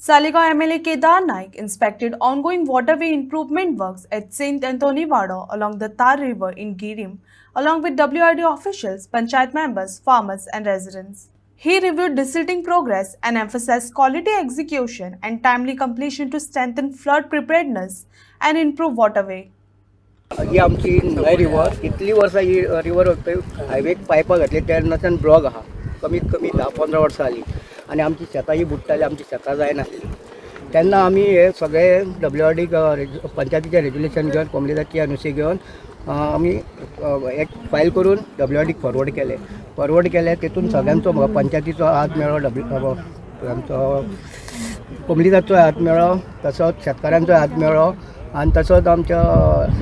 Saligaon MLA Kedar Naik inspected ongoing waterway improvement works at St. Anthony Wado along the Tar River in Girim, along with WRD officials, panchayat members, farmers, and residents. He reviewed desilting progress and emphasized quality execution and timely completion to strengthen flood preparedness and improve waterway. ही आमची न्हंय river कितली वर्सां ही river हायवेक पायपां घातली तेन्नाच्यान block आहा कमीत कमी 10-15 वर्सां जाली आनी आमची शेतां ही बुडटाली आमची शेतां जायनासली तेन्ना आमी हे सगळे WRD पंचायतीचें रेग्युलेशन घेवन कोमलीदाची अनुसी घेवन आमी एक फायल करून WRD फॉरवर्ड केले तेतून सगळ्यांचो पंचायतीचो हात मेळ्ळो आमचो कोमलीदाचो हात मेळ्ळो तसोच शेतकाऱ्यांचो हात मेळ्ळो आनी तसोच आमच्या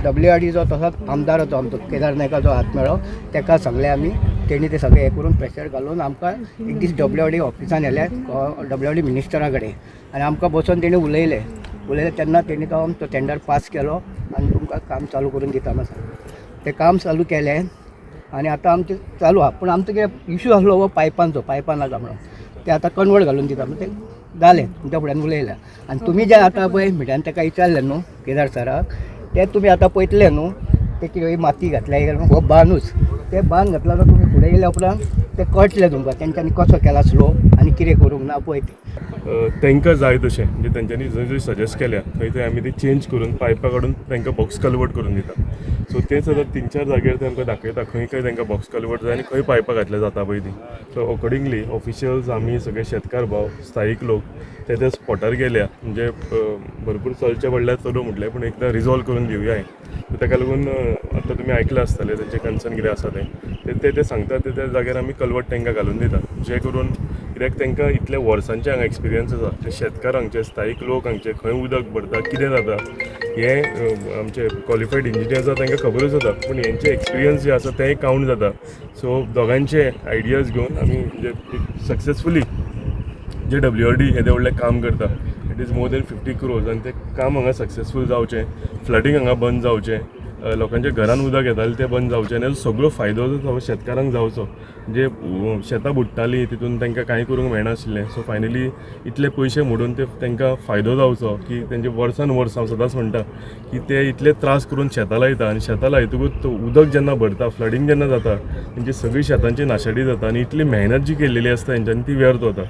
WRDचो तसोच आमदार होतो आमचो केदार नायकाचो हात मेळ्ळो तेका सांगलें आमी तेणी ते सगळे हे करून प्रेशर घालून आमकां एक दीस WRD ऑफिसान येले WRD मिनिस्टरा कडेन आनी आमकां बसून तेणी उलयले तेन्ना तेणी तो आमचो टेंडर पास केलो आनी तुमकां काम चालू करून दिता म्हणून सांगलें तें काम चालू केलें आनी आतां आमचें चालू आहा पूण आमचो कितें इशू आसलो हो पायपां नाका म्हणून ते आतां कन्वर्ट घालून दिता म्हणजे ते जालें तुमच्या फुड्यान उलयलें आनी तुमी जे आतां पळय मिडियान ताका विचारलें न्हू केदार सराक ते तुमी आतां पळयतले न्हू ते कितें माती घातल्या हो बांदूच ते बांद घातला तो तुमी फुडें गेल्या उपरांत ते कळटलें तुमकां तेंच्यांनी कसो केला स्लो आनी कितें करूंक ना पळय तांकां जाय तशें म्हणजे तेंच्यांनी जंय सजेस्ट केल्या थंय आमी ती चेंज करून पायपां काडून तांकां बॉक्स कल्वर्ट करून दिता सो तेच आतां 3-4 जाग्यार ते आमकां दाखयता खंय खंय तांकां बॉक्स कल्वर्ट जाय आनी खंय पायपां घातल्या जाता पळय ती सो अकॉर्डिंगली ऑफिशियल्स आमी सगळे शेतकार भाव स्थायीक लोक ते स्पॉटार गेल्या म्हणजे भरपूर चलचे पडल्यार चलू म्हटलें पूण एकदां रिजॉल्व करून दिवया सो ताका लागून आतां तुमी आयकलां आसतलें तेंचें कन्सर्न कितें आसा ते सांगतात त्या जाग्यार आमी कल्वर्ट तांकां घालून दिता जे करून कित्याक तांकां इतले वर्सांचे हांगा एक्सपिरियन्स आसा ते शेतकार हांगचे स्थायीक लोक हांगचे खंय उदक भरता कितें जाता हे आमचे क्वॉलिफायड इंजिनियर्स आसा तांकां खबरूच जाता पूण हेंचे एक्सपिरियन्स जे आसा तेंय कावंट जाता सो दोगांचे आयडियाज घेवन आमी जे सक्सेसफुली जे WRD येदें व्हडलें काम करता it is more than 50 crores आनी तें काम हांगा सक्सेसफूल जावचें फ्लडींग हांगा बंद जावचें लोकांच्या घरान उदक येतालें तें बंद जावचें आनी सगळो फायदो जो शेतकारांक जावचो जे शेतां बुडटालीं तितून तांकां कांय करूंक मेळनाशिल्लें सो फायनली इतले पयशे मोडून ते तांकां फायदो जावचो की तेंचे वर्सान वर्स हांव सदांच म्हणटा की ते इतले त्रास करून शेतां लायता आनी शेतां लायतकूच उदक जेन्ना भरता फ्लडींग जेन्ना जाता तेंची सगळी शेतांची नाशाडी जाता आनी इतली मेहनत जी केल्लेली आसता तेंच्यांनी ती व्यर्थ वता